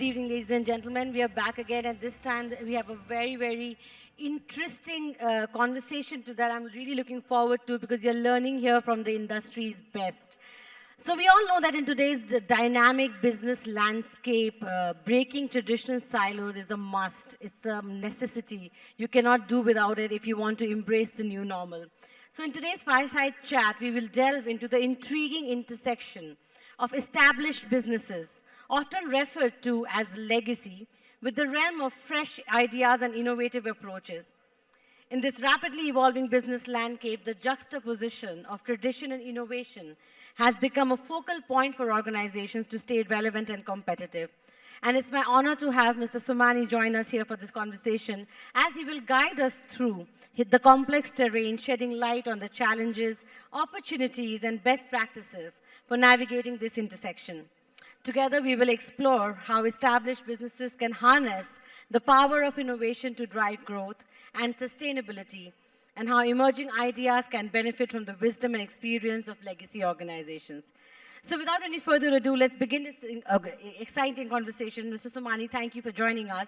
Good evening, ladies and gentlemen. We are back again, and this time we have a very, very interesting conversation that I'm really looking forward to because you're learning here from the industry's best. So we all know that in today's dynamic business landscape, breaking traditional silos is a must. It's a necessity. You cannot do without it if you want to embrace the new normal. So in today's fireside chat, we will delve into the intriguing intersection of established businesses, often referred to as legacy, with the realm of fresh ideas and innovative approaches. In this rapidly evolving business landscape, the juxtaposition of tradition and innovation has become a focal point for organizations to stay relevant and competitive. And it's my honor to have Mr. Somany join us here for this conversation, as he will guide us through the complex terrain, shedding light on the challenges, opportunities, and best practices for navigating this intersection. Together, we will explore how established businesses can harness the power of innovation to drive growth and sustainability, and how emerging ideas can benefit from the wisdom and experience of legacy organizations. So without any further ado, let's begin this exciting conversation. Mr. Somany, thank you for joining us.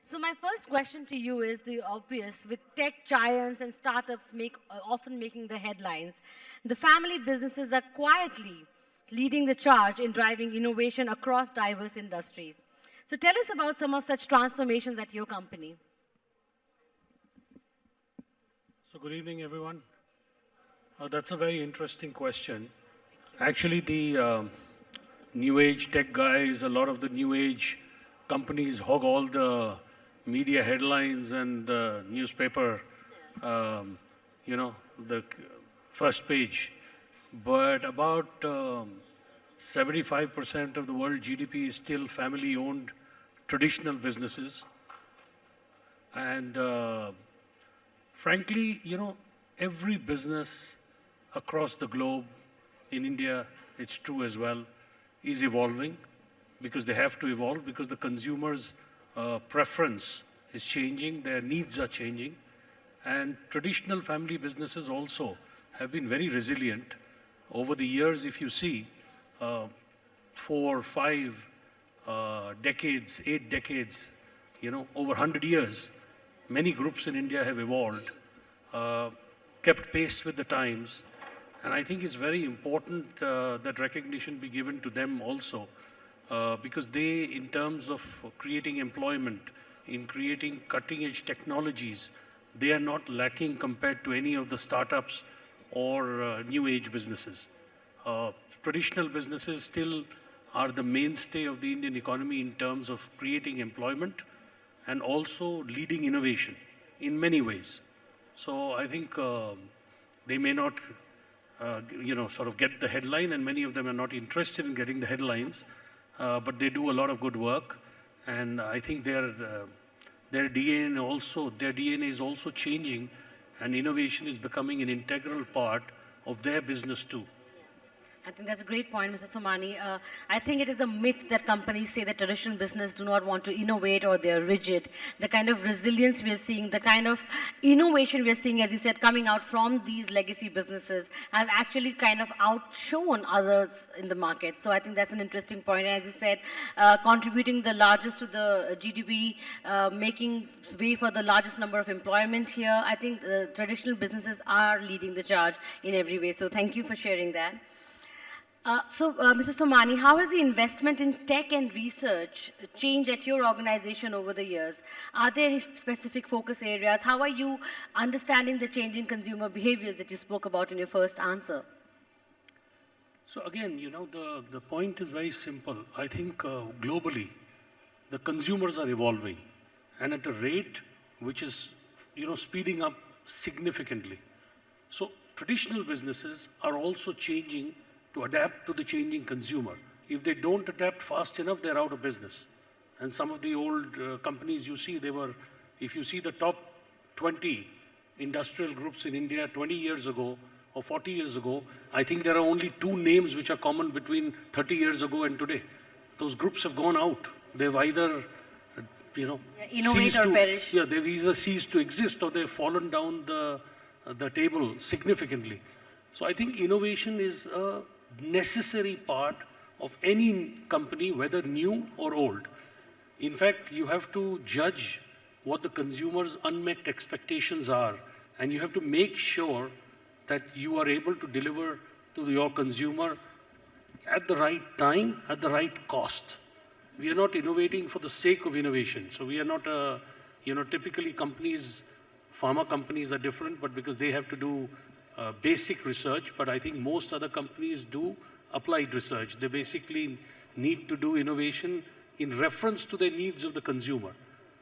So my first question to you is the obvious. With tech giants and startups often making the headlines, the family businesses are quietly leading the charge in driving innovation across diverse industries. So tell us about some of such transformations at your company. So good evening, everyone. That's a very interesting question. Actually, the new age tech guys, a lot of the new age companies hog all the media headlines and the newspaper, the first page. But about 75% of the world GDP is still family-owned, traditional businesses. And frankly, every business across the globe, in India, it's true as well, is evolving because they have to evolve because the consumer's preference is changing, their needs are changing. And traditional family businesses also have been very resilient. Over the years, if you see, 4, 5 decades, 8 decades, over 100 years, many groups in India have evolved, kept pace with the times. And I think it's very important that recognition be given to them also, because they, in terms of creating employment, in creating cutting-edge technologies, they are not lacking compared to any of the startups or new age businesses. Traditional businesses still are the mainstay of the Indian economy in terms of creating employment and also leading innovation in many ways. So I think they may not, sort of get the headline, and many of them are not interested in getting the headlines, but they do a lot of good work. And I think their DNA is also changing, and innovation is becoming an integral part of their business too. I think that's a great point, Mr. Somany. I think it is a myth that companies say that traditional business do not want to innovate or they're rigid. The kind of resilience we're seeing, the kind of innovation we're seeing, as you said, coming out from these legacy businesses has actually kind of outshone others in the market. So I think that's an interesting point. And as you said, contributing the largest to the GDP, making way for the largest number of employment here. I think traditional businesses are leading the charge in every way. So thank you for sharing that. Mr. Somany, how has the investment in tech and research changed at your organization over the years? Are there any specific focus areas? How are you understanding the changing consumer behaviors that you spoke about in your first answer? So again, the point is very simple. I think globally, the consumers are evolving and at a rate which is, speeding up significantly. So traditional businesses are also changing to adapt to the changing consumer. If they don't adapt fast enough, they're out of business. And some of the old companies you see, if you see the top 20 industrial groups in India 20 years ago or 40 years ago, I think there are only 2 names which are common between 30 years ago and today. Those groups have gone out. They've either, innovate or perish. Yeah, they've either ceased to exist or they've fallen down the table significantly. So I think innovation is a necessary part of any company, whether new or old. In fact, you have to judge what the consumer's unmet expectations are, and you have to make sure that you are able to deliver to your consumer at the right time, at the right cost. We are not innovating for the sake of innovation. So we are not, typically companies, pharma companies are different, but because they have to do basic research, but I think most other companies do applied research. They basically need to do innovation in reference to the needs of the consumer.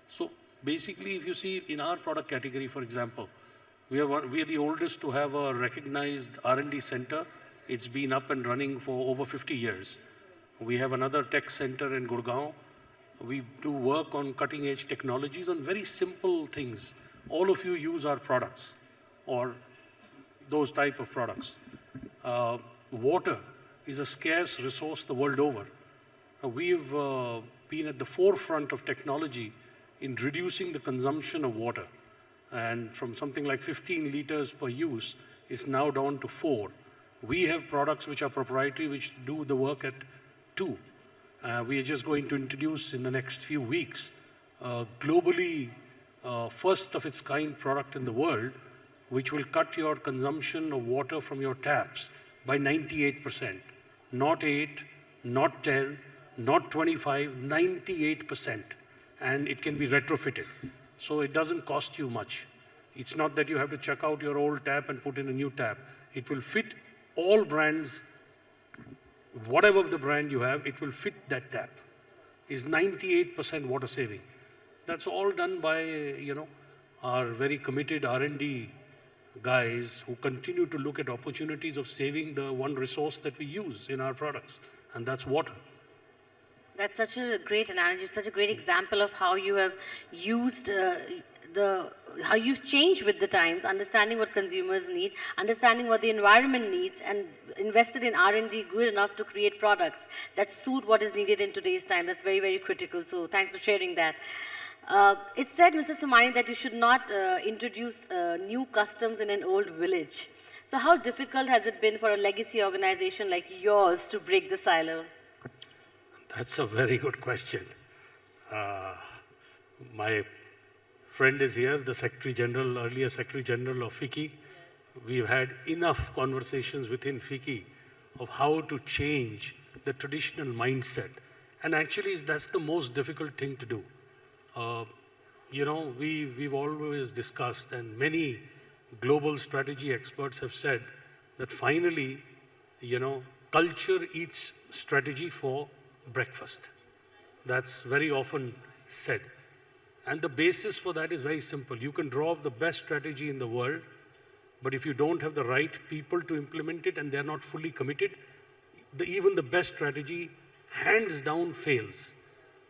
So basically, if you see in our product category, for example, we are the oldest to have a recognized R&D center. It's been up and running for over 50 years. We have another tech center in Gurgaon. We do work on cutting edge technologies on very simple things. All of you use our products or those type of products. Water is a scarce resource the world over. We've been at the forefront of technology in reducing the consumption of water. And from something like 15 liters per use, it's now down to 4. We have products which are proprietary, which do the work at 2. We are just going to introduce in the next few weeks globally first of its kind product in the world, which will cut your consumption of water from your taps by 98%. Not 8, not 10, not 25, 98%. And it can be retrofitted. So it doesn't cost you much. It's not that you have to check out your old tap and put in a new tap. It will fit all brands, whatever the brand you have, it will fit that tap. Is 98% water saving. That's all done by, our very committed R&D guys who continue to look at opportunities of saving the one resource that we use in our products, and that's water. That's such a great analogy, such a great example of how you have used how you've changed with the times, understanding what consumers need, understanding what the environment needs, and invested in R&D good enough to create products that suit what is needed in today's time. That's very, very critical. So thanks for sharing that. It said, Mr. Somany, that you should not introduce new customs in an old village. So how difficult has it been for a legacy organization like yours to break the silo? That's a very good question. My friend is here, the Secretary General, earlier Secretary General of FICCI. We've had enough conversations within FICCI of how to change the traditional mindset. And actually, that's the most difficult thing to do. We've always discussed, and many global strategy experts have said that finally, culture eats strategy for breakfast. That's very often said. And the basis for that is very simple. You can draw up the best strategy in the world, but if you don't have the right people to implement it and they're not fully committed, even the best strategy, hands down, fails.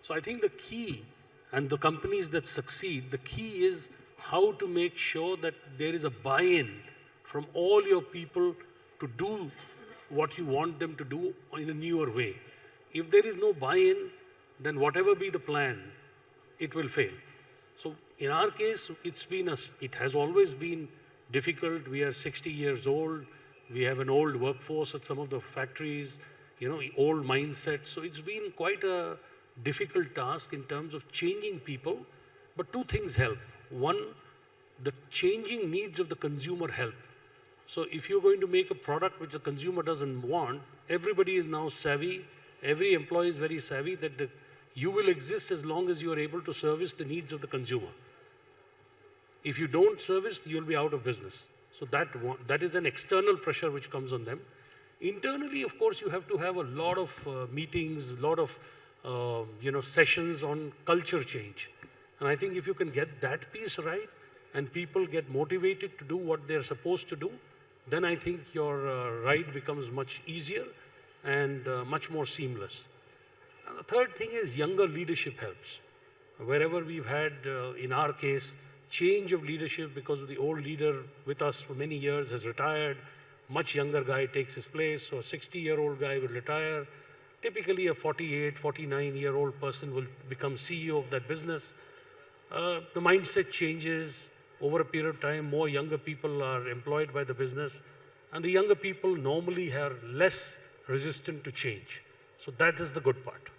So I think the key, and the companies that succeed, the key is how to make sure that there is a buy-in from all your people to do what you want them to do in a newer way. If there is no buy-in, then whatever be the plan, it will fail. So in our case, it has always been difficult. We are 60 years old. We have an old workforce at some of the factories, old mindset. So it's been quite a difficult task in terms of changing people. But two things help. One, the changing needs of the consumer help. So if you're going to make a product which the consumer doesn't want, everybody is now savvy. Every employee is very savvy that you will exist as long as you are able to service the needs of the consumer. If you don't service, you'll be out of business. So that is an external pressure which comes on them. Internally, of course, you have to have a lot of meetings, a lot of sessions on culture change. And I think if you can get that piece right and people get motivated to do what they're supposed to do, then I think your ride becomes much easier and much more seamless. And the third thing is younger leadership helps. Wherever we've had, in our case, change of leadership because of the old leader with us for many years has retired, much younger guy takes his place, so a 60-year-old guy will retire. Typically a 48, 49-year-old person will become CEO of that business. The mindset changes over a period of time. More younger people are employed by the business, and the younger people normally are less resistant to change. So that is the good part.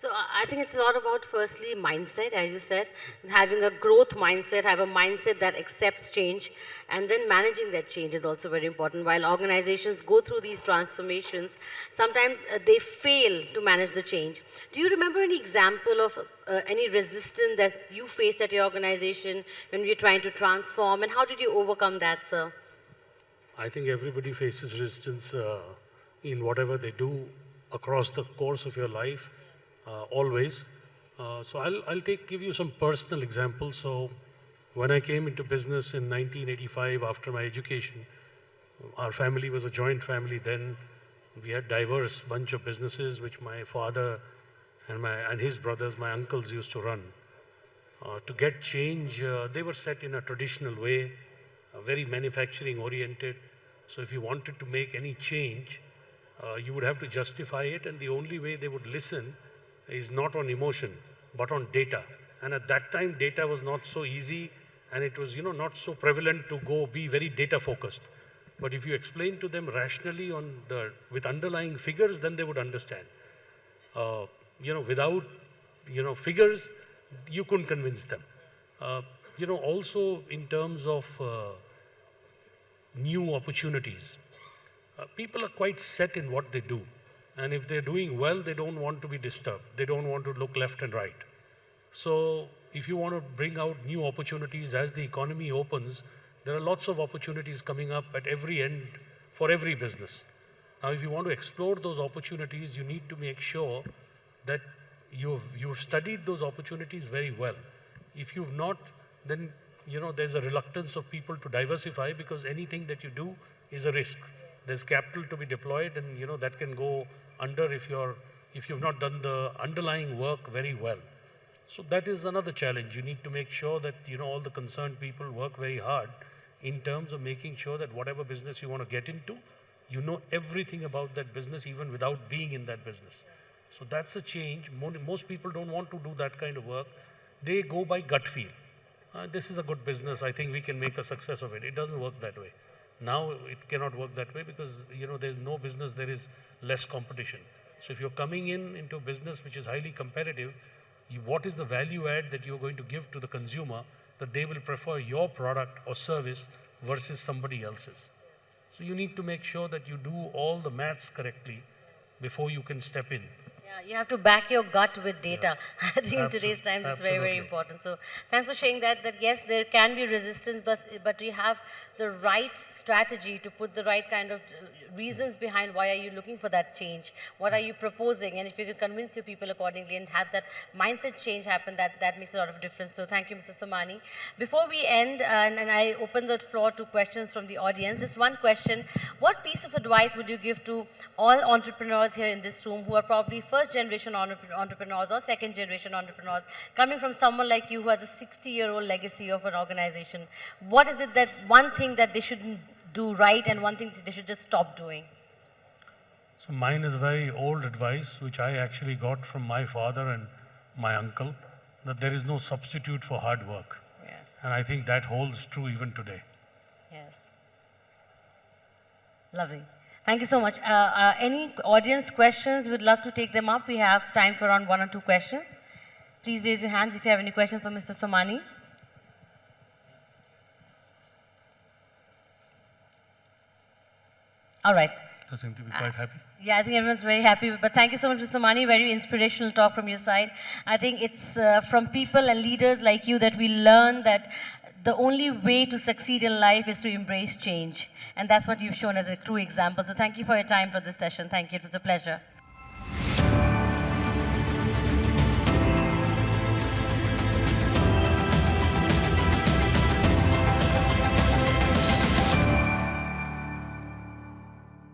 So I think it's a lot about, firstly, mindset, as you said, having a growth mindset, have a mindset that accepts change, and then managing that change is also very important. While organizations go through these transformations, sometimes they fail to manage the change. Do you remember any example of any resistance that you faced at your organization when you're trying to transform, and how did you overcome that, sir? I think everybody faces resistance in whatever they do across the course of your life. Always. So I'll give you some personal examples. So when I came into business in 1985 after my education, our family was a joint family then. We had diverse bunch of businesses which my father and his brothers, my uncles, used to run. To get change, they were set in a traditional way, very manufacturing oriented. So if you wanted to make any change, you would have to justify it, and the only way they would listen is not on emotion, but on data. And at that time, data was not so easy, and it was, not so prevalent to be very data focused. But if you explain to them rationally with underlying figures, then they would understand. Without, figures, you couldn't convince them. Also in terms of new opportunities, people are quite set in what they do. And if they're doing well, they don't want to be disturbed. They don't want to look left and right. So if you want to bring out new opportunities as the economy opens, there are lots of opportunities coming up at every end for every business. Now, if you want to explore those opportunities, you need to make sure that you've studied those opportunities very well. If you've not, then there's a reluctance of people to diversify, because anything that you do is a risk. There's capital to be deployed, and that can go under if you've not done the underlying work very well. So that is another challenge. You need to make sure that all the concerned people work very hard in terms of making sure that whatever business you want to get into, you know everything about that business even without being in that business. So that's a change. Most people don't want to do that kind of work. They go by gut feel. This is a good business. I think we can make a success of it. It doesn't work that way. Now it cannot work that way because there's no business, there is less competition. So if you're coming into a business which is highly competitive, what is the value add that you're going to give to the consumer that they will prefer your product or service versus somebody else's? So you need to make sure that you do all the maths correctly before you can step in. Yeah, you have to back your gut with data. Yeah. I think in today's times it's very, very important. So thanks for sharing that yes, there can be resistance, but you have the right strategy to put the right kind of reasons behind why are you looking for that change, what are you proposing, and if you can convince your people accordingly and have that mindset change happen, that makes a lot of difference. So thank you, Mr. Somany. Before we end, and I open the floor to questions from the audience, just one question. What piece of advice would you give to all entrepreneurs here in this room who are probably first-generation entrepreneurs or second-generation entrepreneurs, coming from someone like you who has a 60-year-old legacy of an organization? What is it that one thing that they shouldn't do right and one thing that they should just stop doing? So mine is a very old advice, which I actually got from my father and my uncle, that there is no substitute for hard work. Yes. And I think that holds true even today. Yes. Lovely. Thank you so much. Any audience questions? We'd love to take them up. We have time for around 1 or 2 questions. Please raise your hands if you have any questions for Mr. Somany. All right. They seem to be quite happy. Yeah, I think everyone's very happy. But thank you so much, Mr. Somany. Very inspirational talk from your side. I think it's from people and leaders like you that we learn that the only way to succeed in life is to embrace change. And that's what you've shown as a true example. So thank you for your time for this session. Thank you. It was a pleasure.